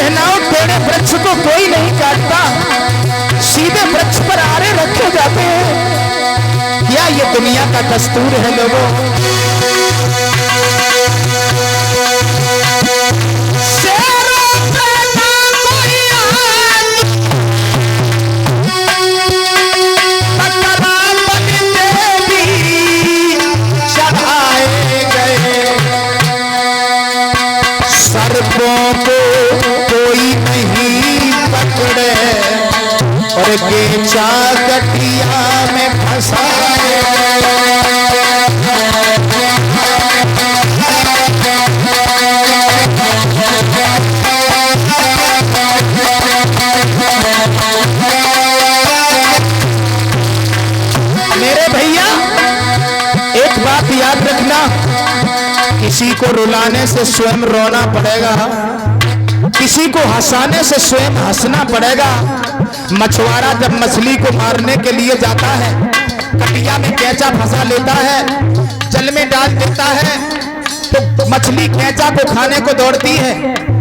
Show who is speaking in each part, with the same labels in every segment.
Speaker 1: पहनाओ, टेढ़े वृक्ष को कोई नहीं काटता, सीधे वृक्ष पर आरे रखे जाते हैं। क्या ये दुनिया का दस्तूर है लोगों? सर्पों को कोई नहीं पकड़े और गेचा गठिया में फंसाए। मेरे भैया एक बात याद रखना, किसी को रुलाने से स्वयं रोना पड़ेगा, किसी को हंसाने से स्वयं हंसना पड़ेगा। मछुआरा जब मछली को मारने के लिए जाता है, कटिया में कैंचा फंसा लेता है, जल में डाल देता है, तो मछली कैंचा को खाने को दौड़ती है,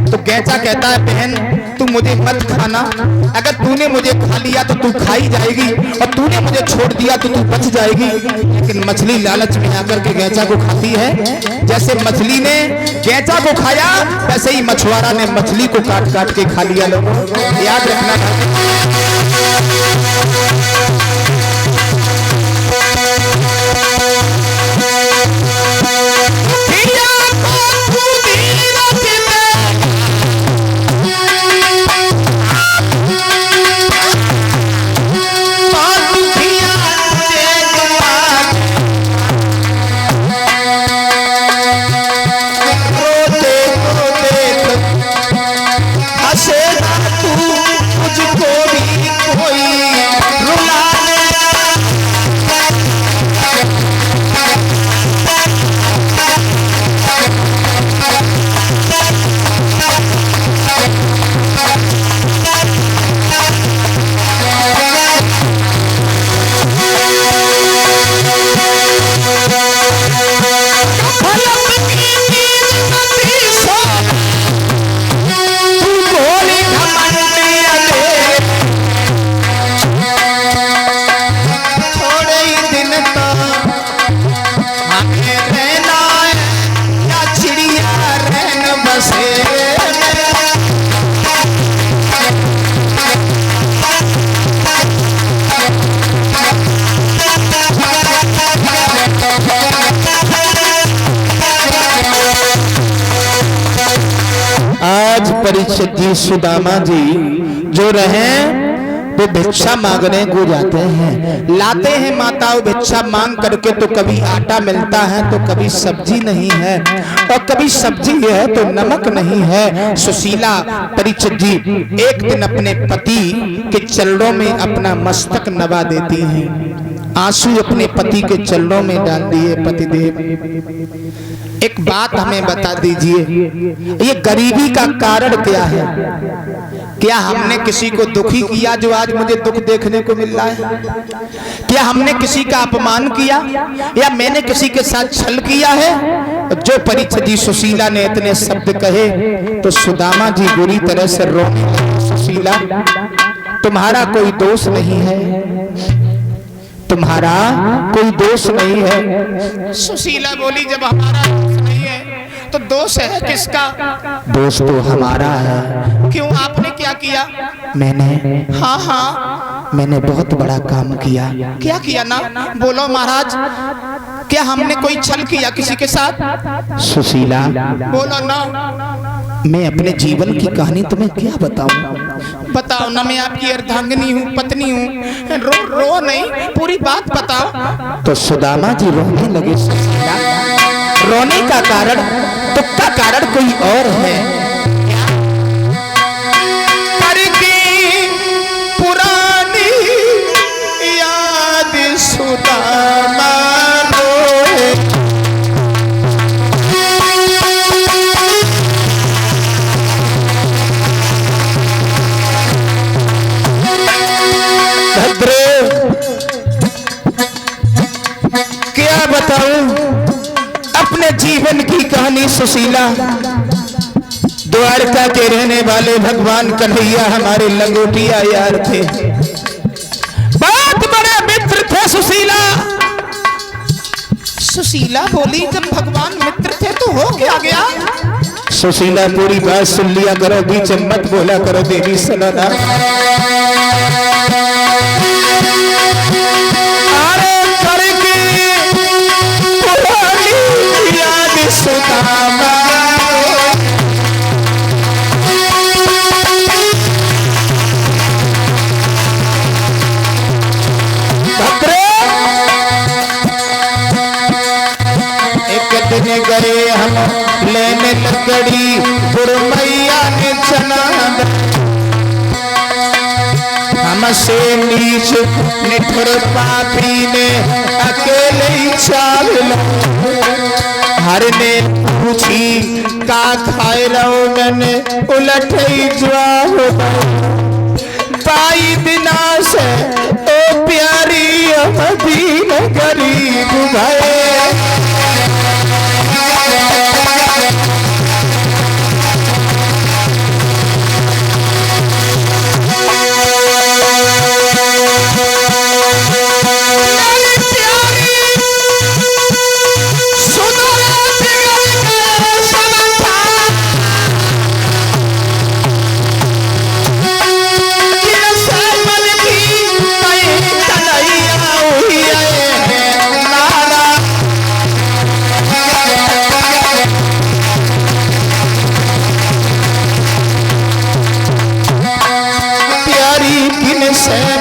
Speaker 1: तो कैंचा कहता है बहन तू मुझे मत खाना, अगर तूने मुझे खा लिया तो तू खाई जाएगी, और तूने मुझे छोड़ दिया तो तू बच जाएगी। लेकिन मछली लालच में आकर के कैंचा को खाती है। जैसे मछली ने कैंचा को खाया, वैसे ही मछुआरा ने मछली को काट काट के खा लिया। लोगों याद रखना। परीक्षित जी सुदामा जी जो रहे वो भिक्षा मांगने को जाते हैं, लाते हैं माताओं भिक्षा मांग करके, तो कभी आटा मिलता है तो कभी सब्जी नहीं है, और कभी सब्जी है तो नमक नहीं है। सुशीला परीक्षित जी एक दिन अपने पति के चरणों में अपना मस्तक नवा देती हैं, आंसू अपने पति के चरणों में डाल दिए। पतिदेव एक बात हमें बता दीजिए, ये गरीबी का कारण क्या है? क्या हमने किसी को दुखी किया जो आज मुझे दुख देखने को मिल रहा है? क्या हमने किसी का अपमान किया, या मैंने किसी के साथ छल किया है? जो परीक्षित जी सुशीला ने इतने शब्द कहे तो सुदामा जी बुरी तरह से रोने लगे। सुशीला तुम्हारा कोई दोष नहीं है, तुम्हारा कोई दोष नहीं है। सुशीला बोली जब हमारा दोष नहीं है तो दोष है किसका? दोष तो हमारा है। क्यों, आपने क्या किया? मैंने मैंने बहुत बड़ा काम किया। क्या किया ना? बोलो महाराज, क्या हमने कोई छल किया किसी के साथ? सुशीला बोलो ना। मैं अपने जीवन की कहानी तुम्हें क्या बताऊं? बताओ ना, मैं आपकी अर्धांगिनी हूँ, पत्नी हूँ, रो नहीं, पूरी बात बताओ। तो सुदामा जी रोने लगे। सुशीला रोने का कारण, दुख का कारण कोई और है। करके पुरानी याद सुदामा रोए, क्या बताऊं अपने जीवन की कहानी सुशीला। द्वारका के रहने वाले भगवान कन्हैया हमारे लंगोटिया यार थे, बहुत बड़े मित्र थे सुशीला। सुशीला बोली जब भगवान मित्र थे तो हो क्या गया? सुशीला पूरी बात सुन लिया करो, बीच मत बोला करो देवी सनाना। अरे करके पुरानी याद सुदामा, दिन गए हम लेने लकड़ी, गुरमैया ने चना हमसे नीच निठुर पापी ने अकेले ही चाल। हर ने पूछी का खाए रहो, मैंने उलट ही जवाब पाई दिना से ओ प्यारी अमदीन गरीब भये।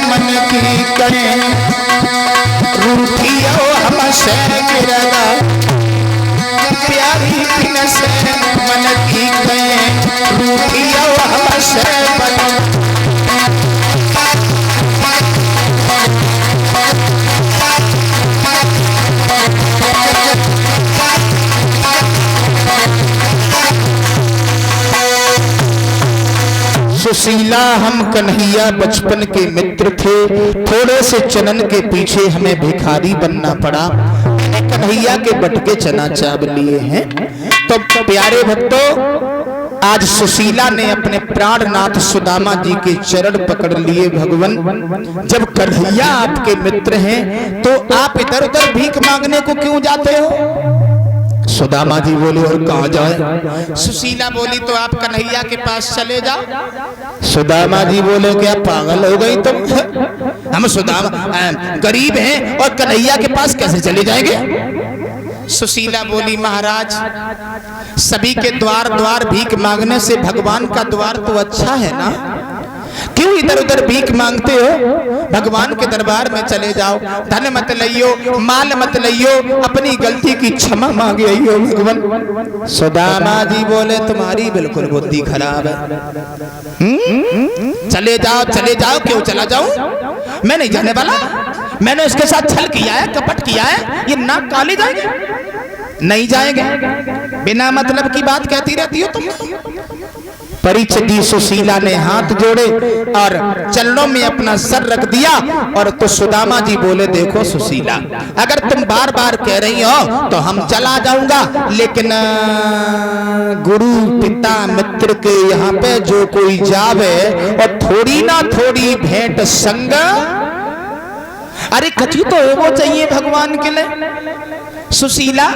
Speaker 1: मन की करें रूठियो हमसे गिरगा, प्यारी बिन से मन की करें रूठियो हमसे बना। सुशीला हम कन्हैया बचपन के मित्र थे, थोड़े से चनन के पीछे हमें भिखारी बनना पड़ा, कन्हैया के बटके चना चाव लिए हैं। तो प्यारे भक्तों, आज सुशीला ने अपने प्राणनाथ सुदामा जी के चरण पकड़ लिए। भगवान, जब कन्हैया आपके मित्र हैं तो आप इधर उधर भीख मांगने को क्यों जाते हो? सुदामा जी बोले और कहाँ जाए? सुशीला बोली तो आप कन्हैया के पास चले जाओ। सुदामा जी बोले क्या पागल हो गई तुम? हम सुदामा गरीब हैं और कन्हैया के पास कैसे चले जाएंगे? सुशीला बोली महाराज, सभी के द्वार द्वार भीख मांगने से भगवान का द्वार तो अच्छा है ना, क्यों इधर उधर भीख मांगते हो? भगवान के दरबार में चले जाओ, धन मत लियो, माल मत लियो, अपनी गलती की क्षमा मांगे आइयो भगवान। सुदामा जी बोले तुम्हारी बिल्कुल बुद्धि खराब है। चले जाओ चले जाओ। क्यों चला जाऊं? मैं नहीं जाने वाला। मैंने उसके साथ छल किया है, कपट किया है, ये नाक काली जाएंगे? नहीं जाएंगे। बिना मतलब की बात कहती रहती हो तुम। परीक्षा दी सुशीला ने हाथ जोड़े और चरणों में अपना सर रख दिया। और तो सुदामा जी बोले देखो सुशीला, अगर तुम बार बार कह रही हो तो हम चला जाऊंगा, लेकिन गुरु पिता मित्र के यहाँ पे जो कोई जावे और थोड़ी ना थोड़ी भेंट संग, अरे कछु तो वो चाहिए भगवान के लिए। सुशीला